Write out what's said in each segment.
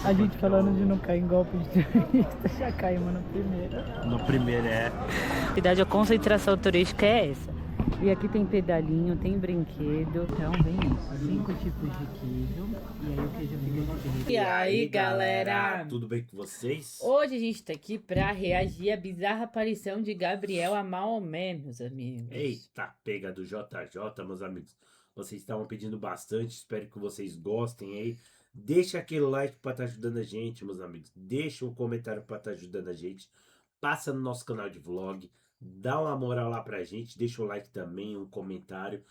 A gente falando de não cair em golpe de turista, já caímos no primeiro. No primeiro Verdade, a concentração turística é essa. E aqui tem pedalinho, tem brinquedo. Então vem isso, 5 tipos de queijo. E aí o queijo fica diferente. E aí, galera? Tudo bem com vocês? Hoje a gente tá aqui pra reagir à bizarra aparição de Gabriel a Maomé, meus amigos. Eita, pega do JJ, meus amigos. Vocês estavam pedindo bastante, espero que vocês gostem aí. Deixa aquele like pra estar ajudando a gente, meus amigos. Deixa um comentário pra estar ajudando a gente. Passa no nosso canal de vlog. Dá uma moral lá pra gente. Deixa o like também, um comentário.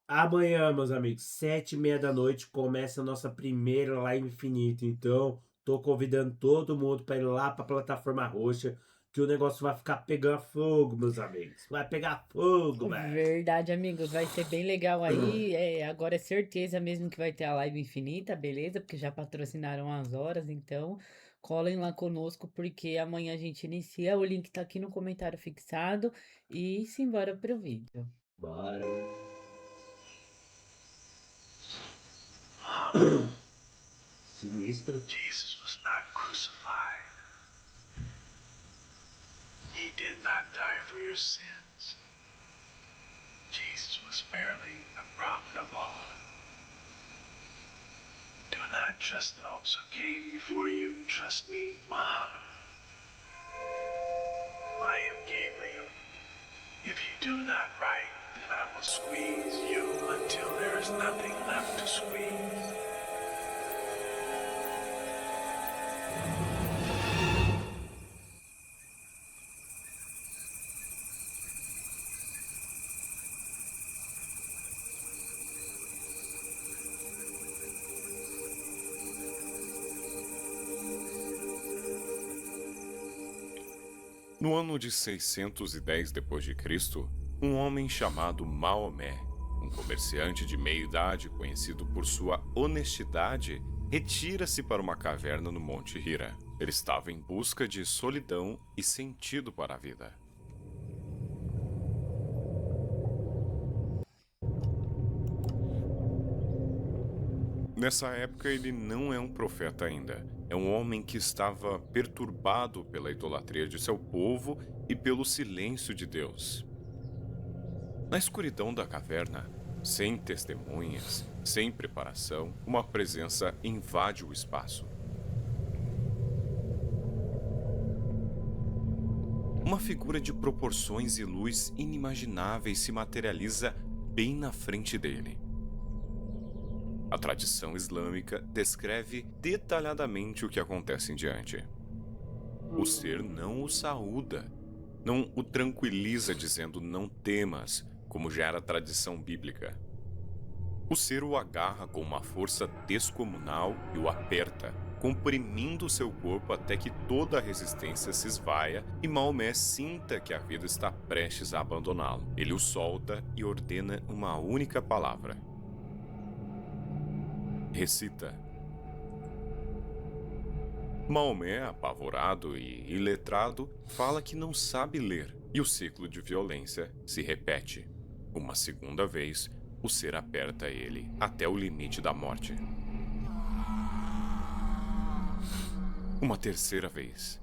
Amanhã, meus amigos, 7h30 da noite, começa a nossa primeira live infinita. Então, tô convidando todo mundo para ir lá para a plataforma roxa, que o negócio vai ficar pegando fogo, meus amigos. Vai pegar fogo, velho. Verdade, amigos, vai ser bem legal aí. Agora é certeza mesmo que vai ter a live infinita, beleza? Porque já patrocinaram as horas, então colhem lá conosco, porque amanhã a gente inicia. O link tá aqui no comentário fixado. E simbora pro vídeo. Bora. Sinistro. Jesus was not crucified. He did not die for your sins. Jesus was merely a prophet of all. Do not trust those who came before you. Trust me, Mom. I am Gabriel. If you do not write, then I will squeeze you until there is nothing left to squeeze. No ano de 610 d.C., um homem chamado Maomé, um comerciante de meia-idade conhecido por sua honestidade, retira-se para uma caverna no Monte Hira. Ele estava em busca de solidão e sentido para a vida. Nessa época, ele não é um profeta ainda. É um homem que estava perturbado pela idolatria de seu povo e pelo silêncio de Deus. Na escuridão da caverna, sem testemunhas, sem preparação, uma presença invade o espaço. Uma figura de proporções e luz inimagináveis se materializa bem na frente dele. A tradição islâmica descreve detalhadamente o que acontece em diante. O ser não o saúda, não o tranquiliza dizendo não temas, como já era a tradição bíblica. O ser o agarra com uma força descomunal e o aperta, comprimindo seu corpo até que toda a resistência se esvaia e Maomé sinta que a vida está prestes a abandoná-lo. Ele o solta e ordena uma única palavra. Recita. Maomé, apavorado e iletrado, fala que não sabe ler e o ciclo de violência se repete. Uma segunda vez, o ser aperta ele até o limite da morte. Uma terceira vez.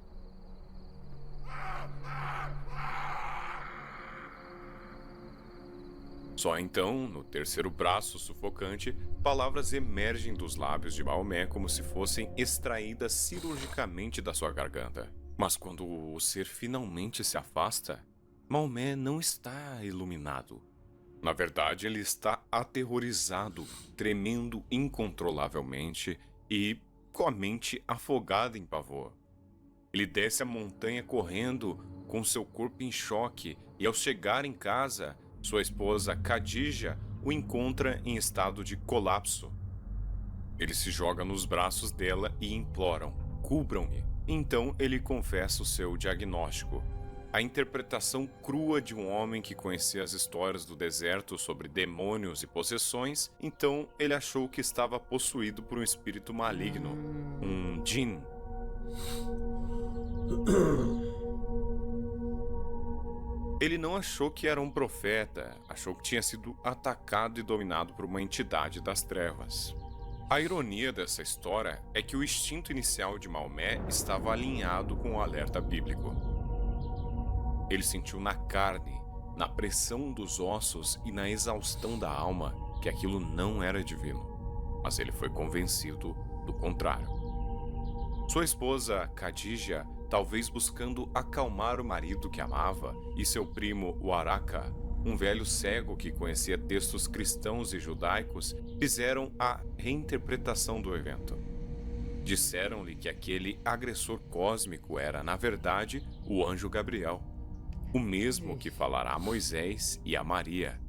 Só então, no terceiro braço sufocante, palavras emergem dos lábios de Maomé como se fossem extraídas cirurgicamente da sua garganta. Mas quando o ser finalmente se afasta, Maomé não está iluminado. Na verdade, ele está aterrorizado, tremendo incontrolavelmente e com a mente afogada em pavor. Ele desce a montanha correndo, com seu corpo em choque, e ao chegar em casa, sua esposa Khadija o encontra em estado de colapso. Ele se joga nos braços dela e imploram: cubram-me. Então ele confessa o seu diagnóstico. A interpretação crua de um homem que conhecia as histórias do deserto sobre demônios e possessões, então ele achou que estava possuído por um espírito maligno, um djinn. Ele não achou que era um profeta, achou que tinha sido atacado e dominado por uma entidade das trevas. A ironia dessa história é que o instinto inicial de Maomé estava alinhado com o alerta bíblico. Ele sentiu na carne, na pressão dos ossos e na exaustão da alma que aquilo não era divino, mas ele foi convencido do contrário. Sua esposa, Khadija, talvez buscando acalmar o marido que amava, e seu primo, Waraka, um velho cego que conhecia textos cristãos e judaicos, fizeram a reinterpretação do evento. Disseram-lhe que aquele agressor cósmico era, na verdade, o anjo Gabriel, o mesmo que falará a Moisés e a Maria.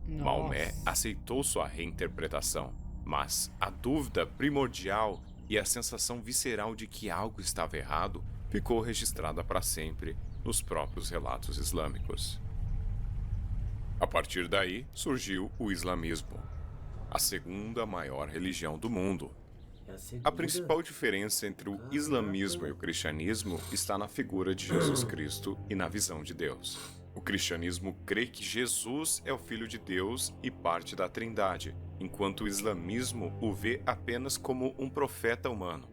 Maomé aceitou sua reinterpretação, mas a dúvida primordial e a sensação visceral de que algo estava errado ficou registrada para sempre nos próprios relatos islâmicos. A partir daí, surgiu o islamismo, a segunda maior religião do mundo. A principal diferença entre o islamismo e o cristianismo está na figura de Jesus Cristo e na visão de Deus. O cristianismo crê que Jesus é o Filho de Deus e parte da Trindade, enquanto o islamismo o vê apenas como um profeta humano.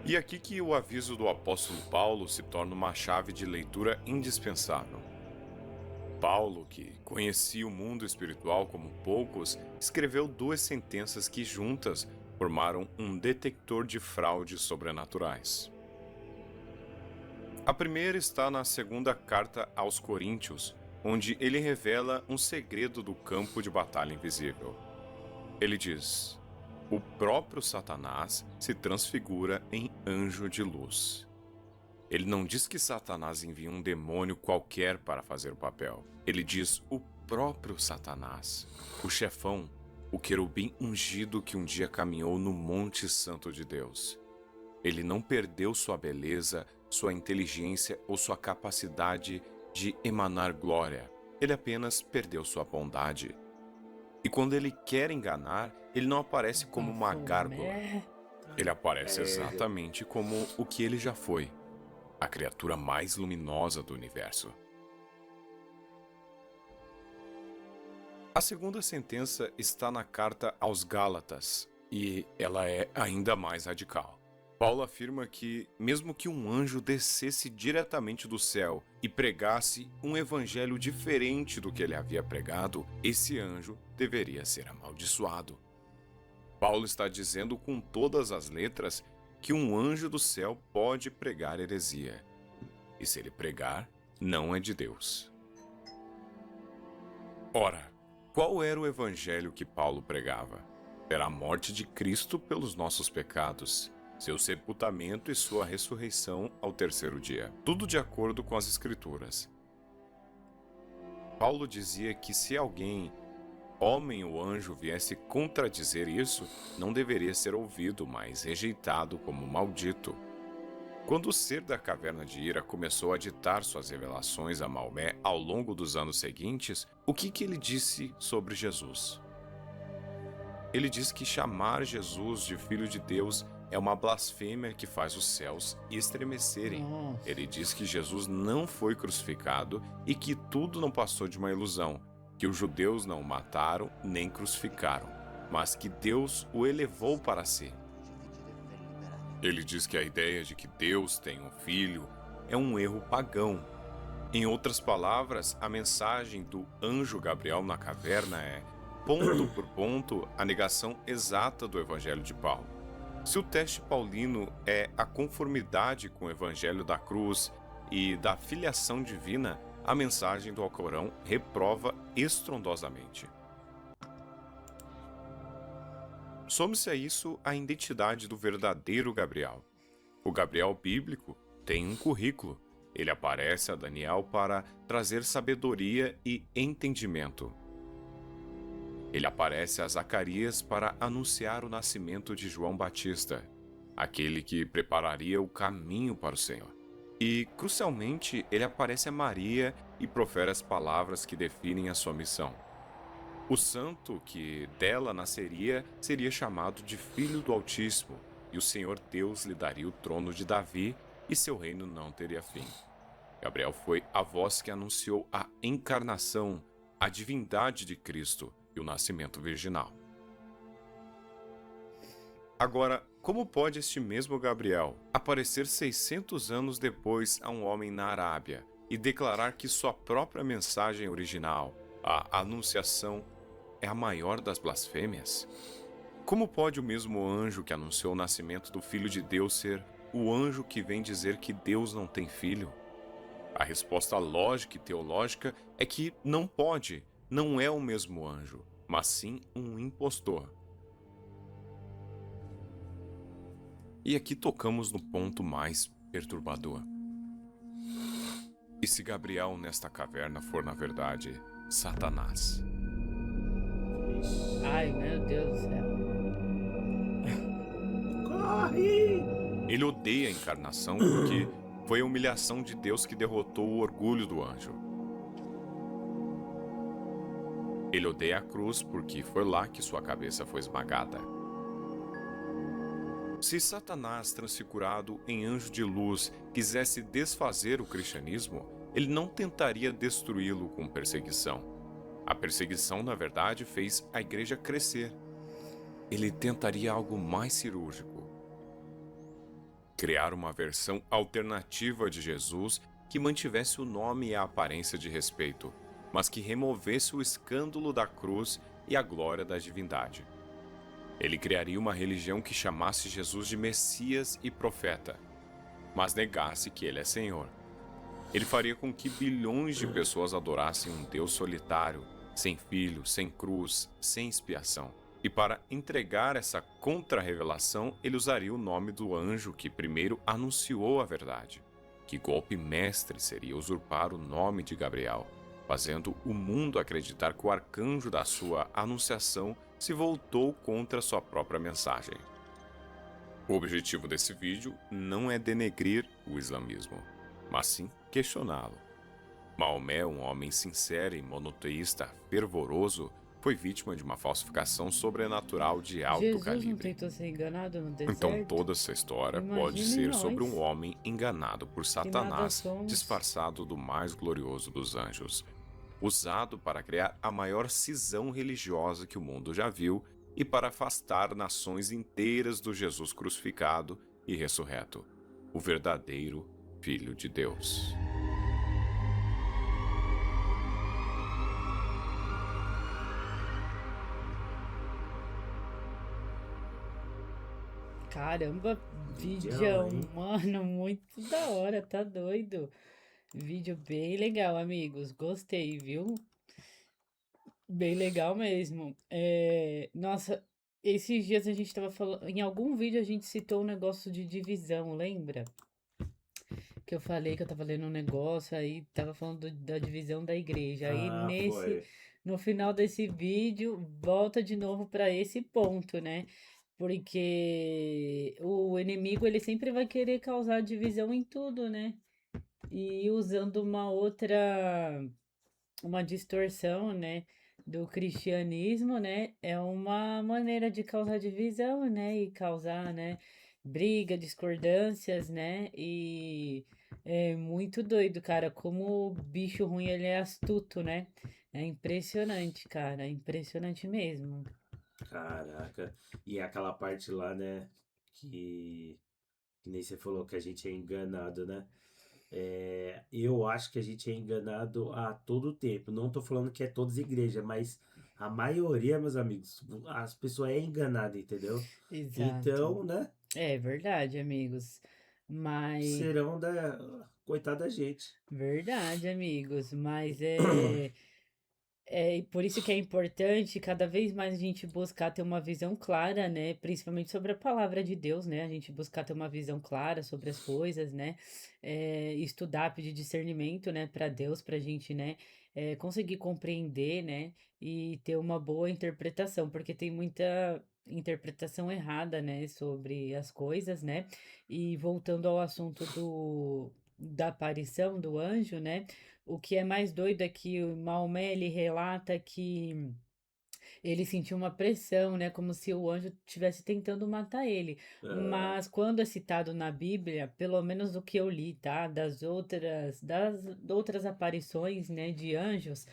E aqui que o aviso do apóstolo Paulo se torna uma chave de leitura indispensável. Paulo, que conhecia o mundo espiritual como poucos, escreveu 2 sentenças que juntas formaram um detector de fraudes sobrenaturais. A primeira está na segunda carta aos Coríntios, onde ele revela um segredo do campo de batalha invisível. Ele diz: o próprio Satanás se transfigura em anjo de luz. Ele não diz que Satanás envia um demônio qualquer para fazer o papel. Ele diz o próprio Satanás, o chefão, o querubim ungido que um dia caminhou no Monte Santo de Deus. Ele não perdeu sua beleza, sua inteligência ou sua capacidade de emanar glória. Ele apenas perdeu sua bondade. E quando ele quer enganar, ele não aparece como uma gárgula. Ele aparece exatamente como o que ele já foi. A criatura mais luminosa do universo. A segunda sentença está na carta aos Gálatas, e ela é ainda mais radical. Paulo afirma que, mesmo que um anjo descesse diretamente do céu e pregasse um evangelho diferente do que ele havia pregado, esse anjo deveria ser amaldiçoado. Paulo está dizendo com todas as letras que um anjo do céu pode pregar heresia. E se ele pregar, não é de Deus. Ora, qual era o evangelho que Paulo pregava? Era a morte de Cristo pelos nossos pecados, seu sepultamento e sua ressurreição ao terceiro dia. Tudo de acordo com as Escrituras. Paulo dizia que se alguém, homem ou anjo, viesse contradizer isso, não deveria ser ouvido, mas rejeitado como maldito. Quando o ser da caverna de Hira começou a ditar suas revelações a Maomé ao longo dos anos seguintes, o que ele disse sobre Jesus? Ele diz que chamar Jesus de Filho de Deus é uma blasfêmia que faz os céus estremecerem. Ele diz que Jesus não foi crucificado e que tudo não passou de uma ilusão, que os judeus não o mataram nem crucificaram, mas que Deus o elevou para si. Ele diz que a ideia de que Deus tem um filho é um erro pagão. Em outras palavras, a mensagem do anjo Gabriel na caverna é, ponto por ponto, a negação exata do evangelho de Paulo. Se o teste paulino é a conformidade com o evangelho da cruz e da filiação divina, a mensagem do Alcorão reprova estrondosamente. Some-se a isso a identidade do verdadeiro Gabriel. O Gabriel bíblico tem um currículo. Ele aparece a Daniel para trazer sabedoria e entendimento. Ele aparece a Zacarias para anunciar o nascimento de João Batista, aquele que prepararia o caminho para o Senhor. E, crucialmente, ele aparece a Maria e profere as palavras que definem a sua missão. O santo que dela nasceria seria chamado de Filho do Altíssimo, e o Senhor Deus lhe daria o trono de Davi, e seu reino não teria fim. Gabriel foi a voz que anunciou a encarnação, a divindade de Cristo e o nascimento virginal. Agora, como pode este mesmo Gabriel aparecer 600 anos depois a um homem na Arábia e declarar que sua própria mensagem original, a Anunciação, é a maior das blasfêmias? Como pode o mesmo anjo que anunciou o nascimento do Filho de Deus ser o anjo que vem dizer que Deus não tem filho? A resposta lógica e teológica é que não pode, não é o mesmo anjo, mas sim um impostor. E aqui tocamos no ponto mais perturbador. E se Gabriel nesta caverna for, na verdade, Satanás? Ai, meu Deus do céu. Corre! Ele odeia a encarnação porque foi a humilhação de Deus que derrotou o orgulho do anjo. Ele odeia a cruz porque foi lá que sua cabeça foi esmagada. Se Satanás, transfigurado em anjo de luz, quisesse desfazer o cristianismo, ele não tentaria destruí-lo com perseguição. A perseguição, na verdade, fez a igreja crescer. Ele tentaria algo mais cirúrgico. Criar uma versão alternativa de Jesus que mantivesse o nome e a aparência de respeito, mas que removesse o escândalo da cruz e a glória da divindade. Ele criaria uma religião que chamasse Jesus de Messias e profeta, mas negasse que ele é Senhor. Ele faria com que bilhões de pessoas adorassem um Deus solitário, sem filho, sem cruz, sem expiação. E para entregar essa contra-revelação, ele usaria o nome do anjo que primeiro anunciou a verdade. Que golpe mestre seria usurpar o nome de Gabriel, fazendo o mundo acreditar que o arcanjo da sua anunciação se voltou contra sua própria mensagem. O objetivo desse vídeo não é denegrir o islamismo, mas sim questioná-lo. Maomé, um homem sincero e monoteísta fervoroso, foi vítima de uma falsificação sobrenatural de alto Jesus não calibre. tentou ser enganado no deserto? Então toda essa história pode Imagine ser sobre nós, um homem enganado por que nada Satanás, somos. disfarçado do mais glorioso dos anjos, usado para criar a maior cisão religiosa que o mundo já viu e para afastar nações inteiras do Jesus crucificado e ressurreto, o verdadeiro Filho de Deus. Caramba, Vídeo, vídeo, hein? mano, muito da hora, tá doido. Vídeo bem legal, amigos. Gostei, viu? Bem legal mesmo. Nossa, esses dias a gente tava falando. Em algum vídeo a gente citou um negócio de divisão, lembra? Que eu falei que eu tava lendo um negócio, aí tava falando da divisão da igreja. Aí Ah, foi. no final desse vídeo, volta de novo pra esse ponto, né? Porque o inimigo ele sempre vai querer causar divisão em tudo, né? E usando uma distorção, né, do cristianismo, né, é uma maneira de causar divisão, né, e causar, né, briga, discordâncias, né, e é muito doido, cara, como o bicho ruim ele é astuto, né? É impressionante, cara, é impressionante mesmo. Caraca. E aquela parte lá, né? Que nem você falou que a gente é enganado, né? Eu acho que a gente é enganado a todo tempo. Não tô falando que é todas as igrejas, mas a maioria, meus amigos, as pessoas é enganada, entendeu? Exato. Então, né? É verdade, amigos. Mas Serão da. Coitada da gente. verdade, amigos, mas e por isso que é importante cada vez mais a gente buscar ter uma visão clara, né? Principalmente sobre a palavra de Deus, né? A gente buscar ter uma visão clara sobre as coisas, né? Estudar, pedir discernimento, né? Para Deus, pra gente, né? Conseguir compreender, né? E ter uma boa interpretação, porque tem muita interpretação errada, né? Sobre as coisas, né? E voltando ao assunto da aparição do anjo, né? O que é mais doido é que o Maomé ele relata que ele sentiu uma pressão, né, como se o anjo estivesse tentando matar ele. Ah, Mas quando é citado na Bíblia, pelo menos o que eu li, tá, das outras aparições, né, de anjos,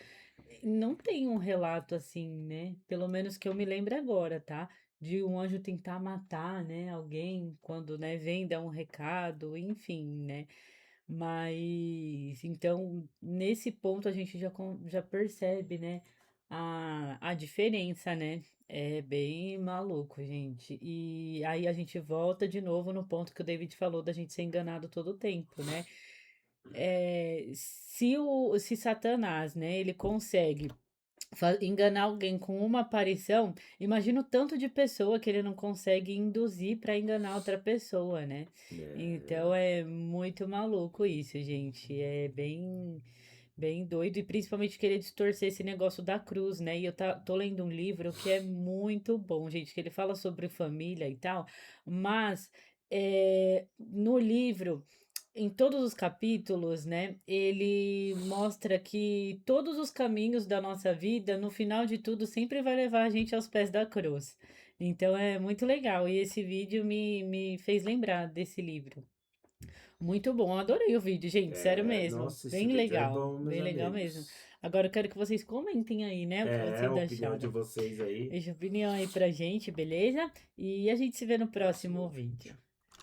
não tem um relato assim, né? Pelo menos que eu me lembre agora, tá? de um anjo tentar matar, né, alguém quando, né, vem dar um recado, enfim, né. Mas então, nesse ponto a gente já percebe, né, a diferença, né. É bem maluco, gente. E aí a gente volta de novo no ponto que o David falou da gente ser enganado todo o tempo, né. Se Satanás, né, ele consegue enganar alguém com uma aparição, imagina o tanto de pessoa que ele não consegue induzir para enganar outra pessoa, né? É, Então é muito maluco isso, gente. É bem doido, e principalmente querer distorcer esse negócio da cruz, né? E tô lendo um livro que é muito bom, gente, que ele fala sobre família e tal, mas no livro, em todos os capítulos, né, ele mostra que todos os caminhos da nossa vida, no final de tudo, sempre vai levar a gente aos pés da cruz. Então é muito legal. E esse vídeo me fez lembrar desse livro. Muito bom, eu adorei o vídeo, gente, sério mesmo. nossa, esse vídeo é bom, meus Bem legal mesmo. amigos. Agora eu quero que vocês comentem aí, né, o que É, a vocês opinião de acharam. vocês aí. Deixa a opinião aí pra gente, beleza? E a gente se vê no próximo Próximo vídeo. vídeo.